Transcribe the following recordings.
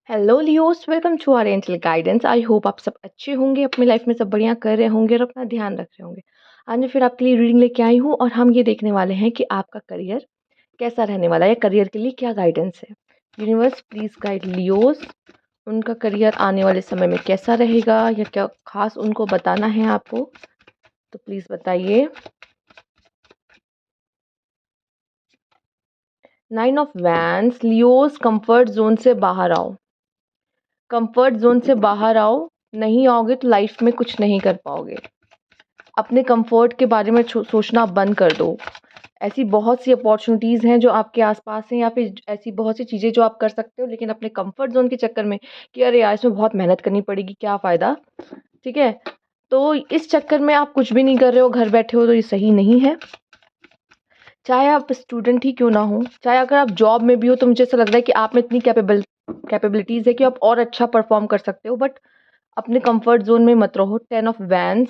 Hello Leos, welcome to our angel guidance. I hope आप सब अच्छे होंगे, अपनी लाइफ में सब बढ़िया कर रहे होंगे और अपना ध्यान रख रहे होंगे। आज मैं फिर आपके लिए रीडिंग लेके आई हूँ और हम ये देखने वाले हैं कि आपका करियर कैसा रहने वाला है या करियर के लिए क्या गाइडेंस है। यूनिवर्स प्लीज गाइड लियोस, उनका करियर आने वाले समय में कैसा रहेगा या क्या खास उनको बताना है आपको, तो प्लीज बताइए। 9 of wands, Leos comfort zone से बाहर आओ। कंफर्ट जोन से बाहर आओ, नहीं आओगे तो लाइफ में कुछ नहीं कर पाओगे। अपने कंफर्ट के बारे में सोचना बंद कर दो। ऐसी बहुत सी अपॉर्चुनिटीज़ हैं जो आपके आसपास हैं, या फिर ऐसी बहुत सी चीज़ें जो आप कर सकते हो, लेकिन अपने कंफर्ट जोन के चक्कर में कि अरे यार इसमें बहुत मेहनत करनी पड़ेगी, क्या फ़ायदा। ठीक है, तो इस चक्कर में आप कुछ भी नहीं कर रहे हो, घर बैठे हो, तो ये सही नहीं है। चाहे आप स्टूडेंट ही क्यों ना हो, चाहे अगर आप जॉब में भी हो, तो मुझे ऐसा लग रहा है कि आप में इतनी कैपेबिलिटीज़ है कि आप और अच्छा परफॉर्म कर सकते हो, बट अपने कंफर्ट जोन में मत रहो। 10 ऑफ वैंस,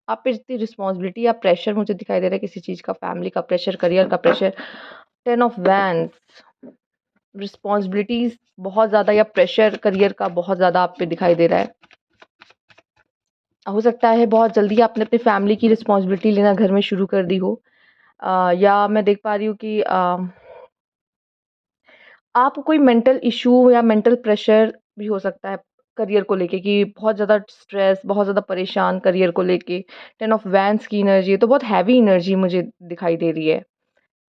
आप पे इतनी रिस्पॉन्सिबिलिटी या प्रेशर मुझे दिखाई दे रहा है, किसी चीज़ का, फैमिली का प्रेशर, करियर का प्रेशर। 10 ऑफ वैंस, रिस्पॉन्सिबिलिटीज बहुत ज़्यादा या प्रेशर करियर का बहुत ज़्यादा आप पे दिखाई दे रहा है। हो सकता है बहुत जल्दी आपने अपनी फैमिली की रिस्पॉन्सिबिलिटी लेना घर में शुरू कर दी हो। या मैं देख पा रही हूँ कि आपको कोई मेंटल इशू या मेंटल प्रेशर भी हो सकता है करियर को लेके, कि बहुत ज़्यादा स्ट्रेस, बहुत ज़्यादा परेशान करियर को लेके। 10 ऑफ वैंस की एनर्जी तो बहुत हैवी एनर्जी मुझे दिखाई दे रही है।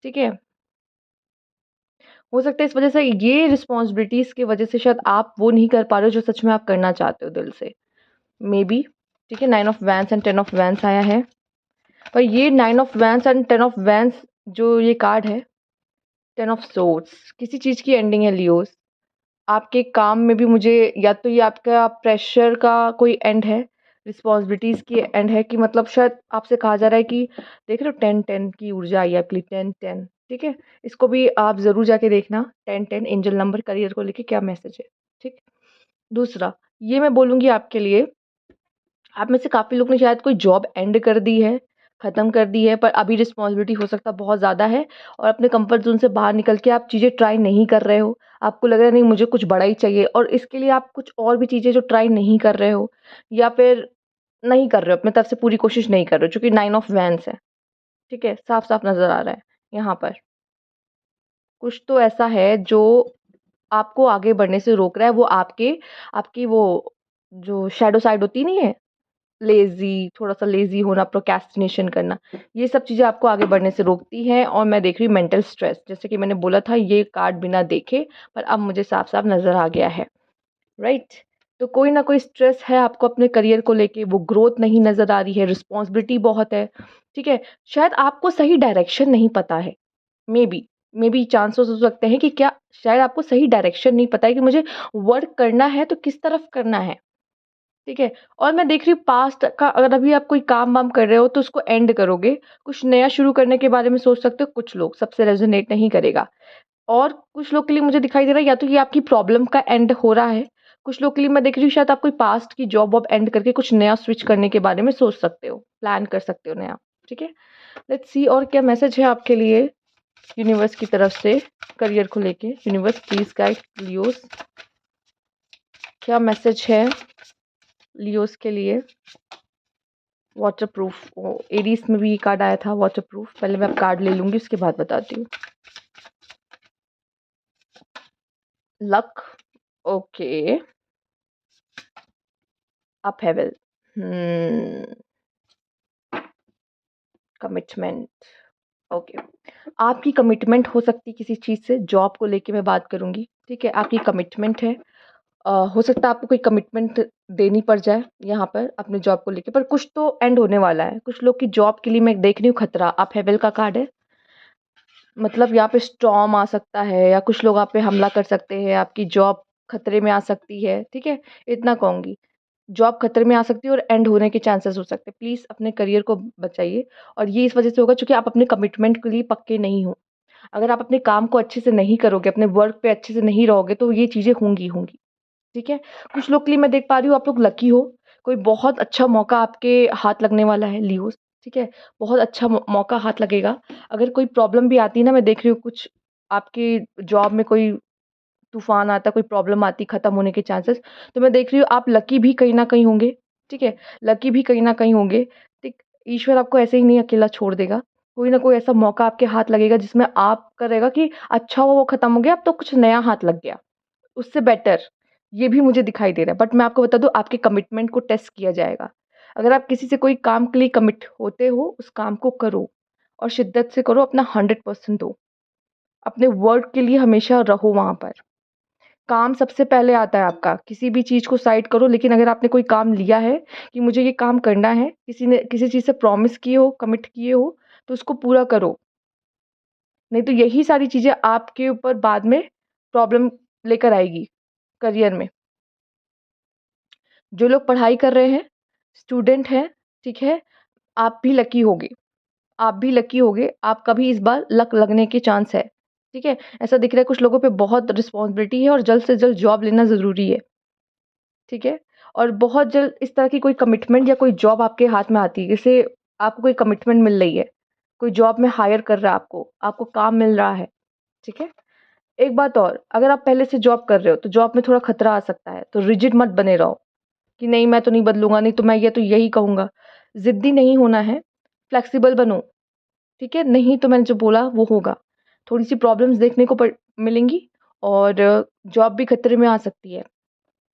ठीक है, हो सकता है इस वजह से, ये रिस्पॉन्सिबिलिटीज़ की वजह से शायद आप वो नहीं कर पा रहे हो जो सच में आप करना चाहते हो दिल से, मे बी। ठीक है, 9 of vents and 10 of vents आया है, पर ये 9 of vents and 10 of vents जो ये कार्ड है, 10 ऑफ सोर्ड्स किसी चीज़ की एंडिंग है लियोस। आपके काम में भी मुझे, या तो ये आपका प्रेशर का कोई एंड है, रिस्पॉन्सिबिलिटीज़ की एंड है, कि मतलब शायद आपसे कहा जा रहा है कि देख रहे हो 10-10 की ऊर्जा आई है आपके लिए, 10-10। ठीक है, इसको भी आप ज़रूर जाके देखना। 10-10 एंजल नंबर करियर को लेके क्या मैसेज है। ठीक, दूसरा, ये मैं बोलूँगी आपके लिए, आप में से काफ़ी लोग ने शायद कोई जॉब एंड कर दी है, ख़त्म कर दी है, पर अभी रिस्पॉन्सिबिलिटी हो सकता है बहुत ज़्यादा है, और अपने कंफर्ट ज़ोन से बाहर निकल के आप चीज़ें ट्राई नहीं कर रहे हो। आपको लग रहा है नहीं मुझे कुछ बड़ा ही चाहिए, और इसके लिए आप कुछ और भी चीज़ें जो ट्राई नहीं कर रहे हो, या फिर नहीं कर रहे हो, अपनी तरफ से पूरी कोशिश नहीं कर रहे हो, चूँकि 9 ऑफ वैंस है। ठीक है, साफ-साफ नज़र आ रहा है यहाँ पर। कुछ तो ऐसा है जो आपको आगे बढ़ने से रोक रहा है, वो आपकी वो जो शैडो साइड होती नहीं है, लेज़ी, थोड़ा-सा लेज़ी होना, प्रोक्रेस्टिनेशन करना, ये सब चीज़ें आपको आगे बढ़ने से रोकती हैं। और मैं देख रही हूँ मेंटल स्ट्रेस, जैसे कि मैंने बोला था, ये कार्ड बिना देखे पर अब मुझे साफ-साफ नज़र आ गया है, राइट? तो कोई ना कोई स्ट्रेस है आपको अपने करियर को लेके, वो ग्रोथ नहीं नज़र आ रही है, रिस्पॉन्सिबिलिटी बहुत है। ठीक है? शायद आपको सही डायरेक्शन नहीं पता है, मेबी मेबी चांसेस हो सकते हैं कि क्या शायद आपको सही डायरेक्शन नहीं पता है कि मुझे वर्क करना है तो किस तरफ करना है। ठीक है? और मैं देख रही हूँ पास्ट का, अगर अभी आप कोई काम-वाम कर रहे हो तो उसको एंड करोगे। कुछ नया शुरू करने के बारे में सोच सकते हो, कुछ लोग, सबसे रेज़ोनेट नहीं करेगा। और कुछ लोग के लिए मुझे दिखाई दे रहा है, या तो ये आपकी प्रॉब्लम का एंड हो रहा है। कुछ लोग के लिए मैं देख रही हूँ शायद आप कोई पास्ट की जॉब-वॉब एंड करके कुछ नया स्विच करने के बारे में सोच सकते हो, प्लान कर सकते हो नया। ठीक है? लेट्स सी और क्या मैसेज है आपके लिए यूनिवर्स की तरफ से करियर को लेके। यूनिवर्स प्लीज़ गाइड लियोस, क्या मैसेज है लियोस के लिए? वाटरप्रूफ, ओ एरीज में भी ये कार्ड आया था, वाटरप्रूफ। पहले मैं अब कार्ड ले लूँगी, उसके बाद बताती हूँ। Luck, okay, upheaval, commitment, okay. आपकी कमिटमेंट हो सकती है किसी चीज़ से, जॉब को लेके मैं बात करूँगी। ठीक है, आपकी कमिटमेंट है। हो सकता है आपको कोई कमिटमेंट देनी पड़ जाए यहाँ पर अपने जॉब को लेके, पर कुछ तो एंड होने वाला है। कुछ लोग की जॉब के लिए मैं देख रही हूँ खतरा, अपहेवल का कार्ड है। मतलब यहाँ पे स्टॉर्म आ सकता है, या कुछ लोग आप पे हमला कर सकते हैं, आपकी जॉब खतरे में आ सकती है। ठीक है, इतना कहूँगी। जॉब खतरे में आ सकती है और एंड होने के चांसेस हो सकते हैं। प्लीज़ अपने करियर को बचाइए, और ये इस वजह से होगा क्योंकि आप अपने कमिटमेंट के लिए पक्के नहीं हो। अगर आप अपने काम को अच्छे से नहीं करोगे, अपने वर्क पे अच्छे से नहीं रहोगे, तो ये चीज़ें होंगी। ठीक है? कुछ लोग के लिए मैं देख पा रही हूँ आप लोग लकी हो, कोई बहुत अच्छा मौका आपके हाथ लगने वाला है लियोज़। ठीक है? बहुत अच्छा मौका हाथ लगेगा। अगर कोई प्रॉब्लम भी आती है ना, मैं देख रही हूँ कुछ आपकी जॉब में कोई तूफान आता, कोई प्रॉब्लम आती, खत्म होने के चांसेस। तो मैं देख रही हूँ आप लकी भी कहीं न कहीं होंगे, ठीक है? लकी भी कहीं न कहीं होंगे, ठीक? ईश्वर आपको ऐसे ही नहीं अकेला छोड़ देगा। कोई ना कोई ऐसा मौका आपके हाथ लगेगा जिसमें आपका रहेगा कि अच्छा हुआ वो खत्म हो गया, अब तो कुछ नया हाथ लग गया, उससे बेटर। ये भी मुझे दिखाई दे रहा है। बट मैं आपको बता दूँ आपके कमिटमेंट को टेस्ट किया जाएगा। अगर आप किसी से कोई काम के लिए कमिट होते हो, उस काम को करो और शिद्दत से करो, अपना 100% दो। अपने वर्ड के लिए हमेशा रहो वहाँ पर। काम सबसे पहले आता है आपका, किसी भी चीज़ को साइड करो, लेकिन अगर आपने कोई काम लिया है कि मुझे ये काम करना है, किसी ने किसी चीज़ से प्रॉमिस किए हो, कमिट किए हो, तो उसको पूरा करो। नहीं तो यही सारी चीज़ें आपके ऊपर बाद में प्रॉब्लम लेकर आएगी करियर में। जो लोग पढ़ाई कर रहे हैं, स्टूडेंट हैं, ठीक है? आप भी लकी होगे। आप भी लकी होगे, आपका भी इस बार लक लगने के चांस है, ठीक है? ऐसा दिख रहा है कुछ लोगों पे बहुत रिस्पॉन्सिबिलिटी है और जल्द से जल्द जॉब लेना ज़रूरी है, ठीक है? और बहुत जल्द इस तरह की कोई कमिटमेंट या कोई जॉब आपके हाथ में आती है, जैसे आपको कोई कमिटमेंट मिल रही है, कोई जॉब में हायर कर रहा है आपको, आपको काम मिल रहा है, ठीक है? एक बात और, अगर आप पहले से जॉब कर रहे हो, तो जॉब में थोड़ा खतरा आ सकता है, तो रिजिड मत बने रहो कि नहीं मैं तो नहीं बदलूँगा, नहीं तो मैं ये तो यही कहूँगा। ज़िद्दी नहीं होना है, फ्लेक्सिबल बनो। ठीक है? नहीं तो मैंने जो बोला वो होगा। थोड़ी-सी प्रॉब्लम्स देखने को मिलेंगी और जॉब भी खतरे में आ सकती है।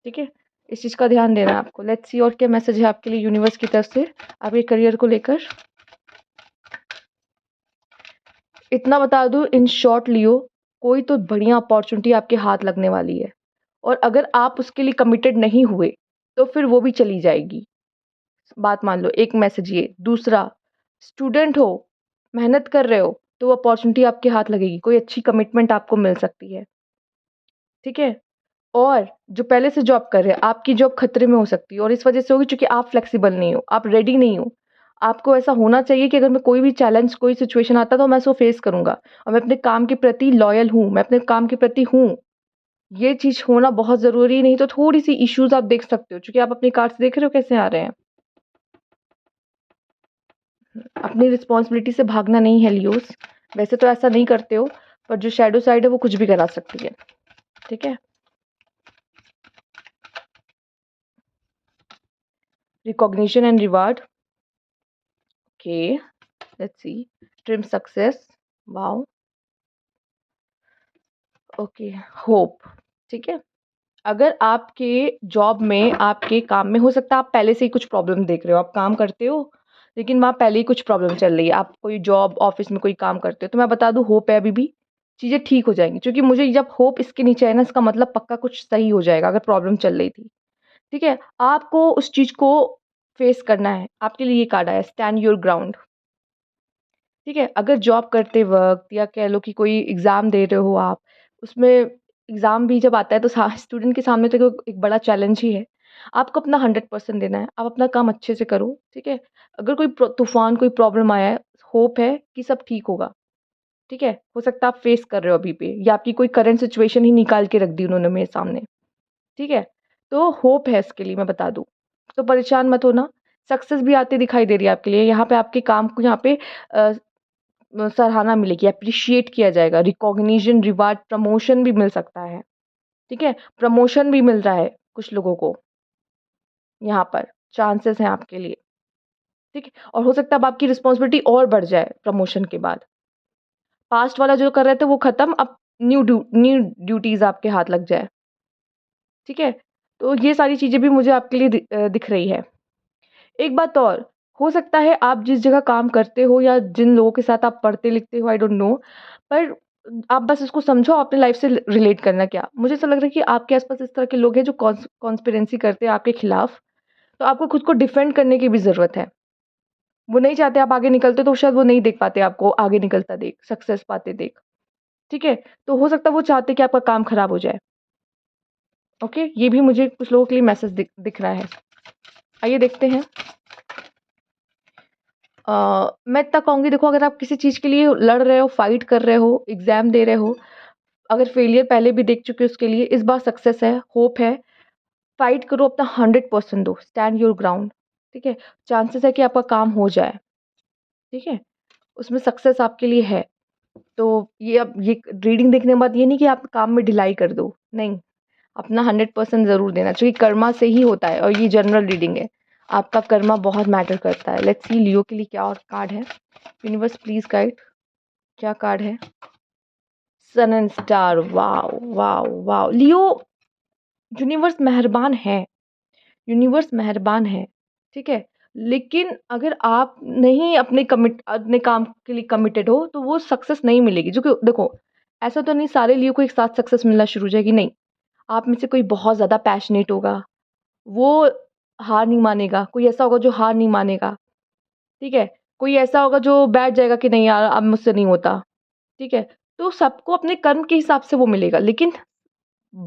ठीक है? इस चीज़ का ध्यान देना है आपको। लेट्स सी और क्या मैसेज है आपके लिए यूनिवर्स की तरफ से आपके करियर को लेकर। इतना बता दूँ इन शॉर्ट लियो, कोई तो बढ़िया अपॉर्च्युनिटी आपके हाथ लगने वाली है और अगर आप उसके लिए कमिटेड नहीं हुए, तो फिर वो भी चली जाएगी। बात मान लो, एक मैसेज ये। दूसरा, स्टूडेंट हो, मेहनत कर रहे हो, तो वो अपॉर्च्युनिटी आपके हाथ लगेगी, कोई अच्छी कमिटमेंट आपको मिल सकती है, ठीक है? और जो पहले से जॉब कर रहे हैं, आपकी जॉब खतरे में हो सकती है और इस वजह से होगी क्योंकि आप फ्लेक्सिबल नहीं हो, आप रेडी नहीं हो। आपको ऐसा होना चाहिए कि अगर मैं कोई भी चैलेंज, कोई सिचुएशन आता है तो मैं उसको फेस करूँगा और मैं अपने काम के प्रति लॉयल हूँ, मैं अपने काम के प्रति हूँ। ये चीज़ होना बहुत ज़रूरी है, नहीं तो थोड़ी-सी इश्यूज़ आप देख सकते हो, क्योंकि आप अपनी कार्ड्स देख रहे हो कैसे आ रहे हैं। अपनी रिस्पॉन्सिबिलिटी से भागना नहीं है लियोज़। वैसे तो ऐसा नहीं करते हो, पर जो शैडो साइड है वो कुछ भी करा सकती है। ठीक है? Recognition and reward. Okay, let's see. Trim success. Wow! Okay, hope. ठीक है? अगर आपके जॉब में, आपके काम में हो सकता है आप पहले से ही कुछ प्रॉब्लम देख रहे हो। आप काम करते हो, लेकिन वहाँ पहले ही कुछ प्रॉब्लम चल रही है। आप कोई जॉब, ऑफ़िस में कोई काम करते हो, तो मैं बता दूँ होप है अभी भी, चीज़ें ठीक हो जाएँगी। क्योंकि मुझे जब होप इसके नीचे है ना, इसका मतलब पक्का कुछ सही हो जाएगा अगर प्रॉब्लम चल रही थी। ठीक है? आपको उस चीज़ को फ़ेस करना है। आपके लिए ये कार्ड आया, स्टैंड योर ग्राउंड। ठीक है? अगर जॉब करते वक़्त या कह लो कि कोई एग्ज़ाम दे रहे हो आप, उसमें एग्ज़ाम भी जब आता है तो स्टूडेंट के सामने तो एक बड़ा चैलेंज ही है। आपको अपना 100% देना है। आप अपना काम अच्छे से करो, ठीक है? अगर कोई तूफ़ान, कोई प्रॉब्लम आया है, होप है कि सब ठीक होगा, ठीक है? हो सकता है आप फ़ेस कर रहे हो अभी पे या आपकी कोई करंट सिचुएशन ही निकाल के रख दी उन्होंने मेरे सामने, ठीक है? तो होप है इसके लिए मैं बता दूँ। तो परेशान मत होना, सक्सेस भी आती दिखाई दे रही है आपके लिए। यहाँ पे आपके काम को यहाँ पे अ सराहना मिलेगी, एप्रिशिएट किया जाएगा, रिकॉग्निशन, रिवार्ड, प्रमोशन भी मिल सकता है, ठीक है? प्रमोशन भी मिल रहा है कुछ लोगों को, यहाँ पर चांसेस हैं आपके लिए, ठीक है? और हो सकता है अब आपकी रिस्पॉन्सिबिलिटी और बढ़ जाए प्रमोशन के बाद। पास्ट वाला जो कर रहे थे वो खत्म, अब न्यू ड्यूटीज़ आपके हाथ लग जाए, ठीक है? तो ये सारी चीज़ें भी मुझे आपके लिए दिख रही है। एक बात और, हो सकता है आप जिस जगह काम करते हो या जिन लोगों के साथ आप पढ़ते-लिखते हो, आई डोंट नो, पर आप बस इसको समझो अपनी लाइफ़ से रिलेट करना क्या। मुझे ऐसा लग रहा है कि आपके आस-पास इस तरह के लोग हैं जो कॉन्स्पिरेंसी करते हैं आपके खिलाफ, तो आपको खुद को डिफेंड करने की भी ज़रूरत है। वो नहीं चाहते आप आगे निकलते, तो शायद वो नहीं देख पाते आपको आगे निकलता देख, सक्सेस पाते देख, ठीक है? तो हो सकता है वो चाहते कि आपका काम खराब हो जाए, ओके? ये भी मुझे कुछ लोगों के लिए मैसेज दिख रहा है। आइए देखते हैं। मैं इतना कहूँगी, देखो अगर आप किसी चीज़ के लिए लड़ रहे हो, फाइट कर रहे हो, एग्ज़ाम दे रहे हो, अगर फेलियर पहले भी देख चुके हो उसके लिए, इस बार सक्सेस है, होप है, फाइट करो, अपना 100% दो, स्टैंड योर ग्राउंड, ठीक है? चांसेस है कि आपका काम हो जाए, ठीक है? उसमें सक्सेस आपके लिए है। तो ये अब ये रीडिंग देखने के बाद ये नहीं कि आप काम में ढिलाई कर दो, नहीं, अपना 100% ज़रूर देना चाहिए, कर्मा से ही होता है और ये जनरल रीडिंग है। आपका कर्मा बहुत मैटर करता है। लेट्स सी लियो के लिए क्या और कार्ड है। यूनिवर्स प्लीज़ गाइड, क्या कार्ड है? Sun and star, wow, wow, wow! Leo, universe मेहरबान है, यूनिवर्स मेहरबान है, ठीक है? लेकिन अगर आप नहीं अपने काम के लिए कमिटेड हो, तो वो सक्सेस नहीं मिलेगी। जो कि देखो, ऐसा तो नहीं सारे लियो को एक साथ सक्सेस मिलना शुरू हो जाएगी, नहीं। आप में से कोई बहुत ज़्यादा पैशनेट होगा, वो हार नहीं मानेगा, कोई ऐसा होगा जो हार नहीं मानेगा, ठीक है? कोई ऐसा होगा जो बैठ जाएगा कि नहीं यार अब मुझसे नहीं होता, ठीक है? तो सबको अपने कर्म के हिसाब से वो मिलेगा, लेकिन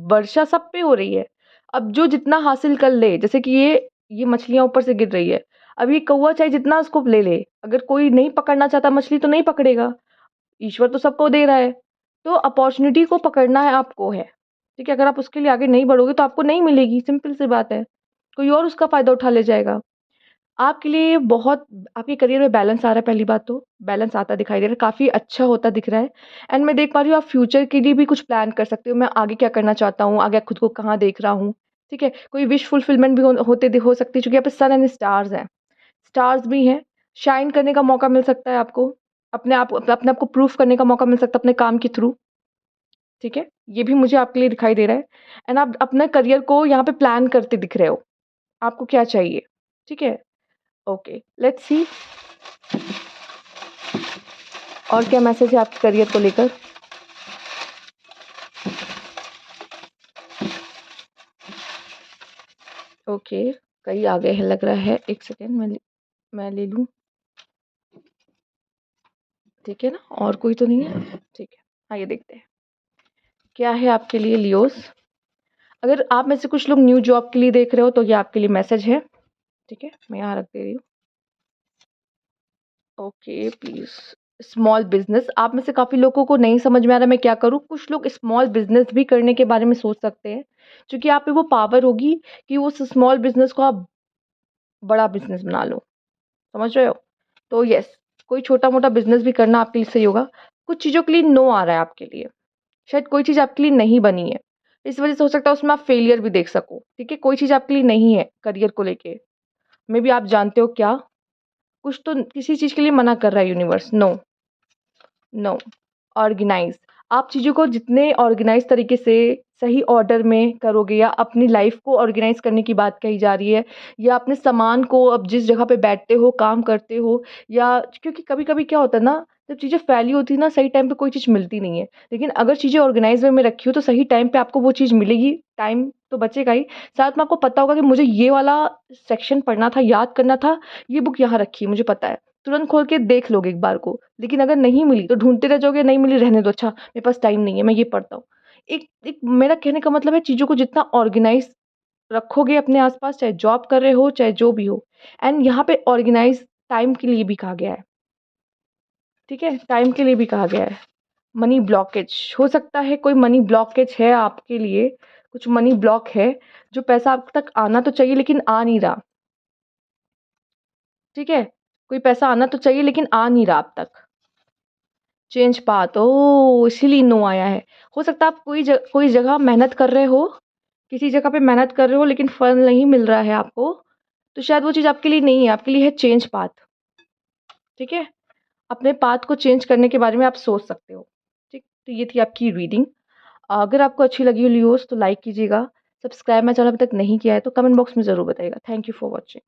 वर्षा सब पे हो रही है। अब जो जितना हासिल कर ले, जैसे कि ये मछलियाँ ऊपर से गिर रही है, अब ये कौवा चाहे जितना उसको ले ले, अगर कोई नहीं पकड़ना चाहता मछली तो नहीं पकड़ेगा, ईश्वर तो सबको दे रहा है। तो अपॉर्च्युनिटी को पकड़ना है आपको है, ठीक है? अगर आप उसके लिए आगे नहीं बढ़ोगे तो आपको नहीं मिलेगी, सिंपल सी बात है। कोई और उसका फ़ायदा उठा ले जाएगा। आपके लिए बहुत आपके करियर में बैलेंस आ रहा है, पहली बात तो, बैलेंस आता दिखाई दे रहा है, काफ़ी अच्छा होता दिख रहा है। एंड मैं देख पा रही हूँ आप फ्यूचर के लिए भी कुछ प्लान कर सकते हो, मैं आगे क्या करना चाहता हूँ, आगे खुद को कहाँ देख रहा हूँ, ठीक है? कोई विश फुलफिलमेंट भी हो सकती है, क्योंकि यहाँ पे सन एंड स्टार्स हैं, स्टार्स भी हैं, शाइन करने का मौका मिल सकता है आपको, अपने आप को प्रूफ करने का मौका मिल सकता है अपने काम के थ्रू, ठीक है? ये भी मुझे आपके लिए दिखाई दे रहा है। एंड आप अपने करियर को यहाँ पे प्लान करते दिख रहे हो, आपको क्या चाहिए, ठीक है? ओके, लेट्स सी और क्या मैसेज है आपके करियर को लेकर? ओके, कई आ गए हैं लग रहा है, 1 सेकंड मैं ले लूँ, ठीक है ना? और कोई तो नहीं है? ठीक है, आइए देखते हैं। क्या है आपके लिए लियोज़? अगर आप में से कुछ लोग न्यू जॉब के लिए देख रहे हो तो ये आपके लिए मैसेज है, ठीक है? मैं यहाँ रख दे रही हूँ। ओके, प्लीज़ स्मॉल बिज़नेस, आप में से काफ़ी लोगों को नहीं समझ में आ रहा मैं क्या करूँ? कुछ लोग स्मॉल बिज़नेस भी करने के बारे में सोच सकते हैं, क्योंकि आप पे वो पावर होगी कि उस स्मॉल बिज़नेस को आप बड़ा बिज़नेस बना लो, समझ रहे हो? तो येस, कोई छोटा-मोटा बिज़नेस भी करना आपके लिए सही होगा। कुछ चीज़ों के लिए नो आ रहा है आपके लिए, शायद कोई चीज़ आपके लिए नहीं बनी है, इस वज़ह से हो सकता है उसमें आप फेलियर भी देख सको, ठीक है? कोई चीज़ आपके लिए नहीं है करियर को लेके, मेबी आप जानते हो क्या? कुछ तो किसी चीज़ के लिए मना कर रहा है यूनिवर्स, नो, नो। ऑर्गेनाइज़, आप चीज़ों को जितने ऑर्गेनाइज़ तरीके से सही ऑर्डर में करोगे, या अपनी लाइफ़ को ऑर्गेनाइज़ करने की बात कही जा रही है, या अपने सामान को अब जिस जगह पे बैठते हो, काम करते हो, या क्योंकि कभी-कभी क्या होता है ना, जब चीज़ें फैली होती है ना, सही टाइम पे कोई चीज़ मिलती नहीं है। लेकिन अगर चीज़ें ऑर्गेनाइज़ वे में रखी हो तो सही टाइम पे आपको वो चीज़ मिलेगी, टाइम तो बचेगा ही, साथ में आपको पता होगा कि मुझे ये वाला सेक्शन पढ़ना था, याद करना था, ये बुक यहाँ रखी है, मुझे पता है। तुरंत खोल के देख लोगे एक बार को, लेकिन अगर नहीं मिली तो ढूँढते रह जाओगे, नहीं मिली रहने दो, अच्छा मेरे पास टाइम नहीं है, मैं ये पढ़ता हूँ। एक एक मेरा कहने का मतलब है चीज़ों को जितना ऑर्गेनाइज़ रखोगे अपने आस-पास, चाहे जॉब कर रहे हो, चाहे जो भी हो, एंड यहाँ पे ऑर्गेनाइज़ टाइम के लिए भी कहा गया है, ठीक है? टाइम के लिए भी कहा गया है। मनी ब्लॉकेज, हो सकता है कोई मनी ब्लॉकेज है आपके लिए, कुछ मनी ब्लॉक है, जो पैसा आप तक आना तो चाहिए लेकिन आ नहीं रहा, ठीक है? कोई पैसा आना तो चाहिए लेकिन आ नहीं रहा अब तक। चेंज पाथ, ओह! इसीलिए नो आया है। हो सकता है आप कोई जगह मेहनत कर रहे हो, किसी जगह पे मेहनत कर रहे हो लेकिन फल नहीं मिल रहा है आपको, तो शायद वो चीज़ आपके लिए नहीं है, आपके लिए है चेंज पाथ, ठीक है? अपने पाथ को चेंज करने के बारे में आप सोच सकते हो, ठीक? तो ये थी आपकी रीडिंग। अगर आपको अच्छी लगी हो लियोज़ तो लाइक कीजिएगा, सब्सक्राइब मेरा चैनल अभी तक नहीं किया है तो कमेंट बॉक्स में ज़रूर बताइएगा। Thank you for watching.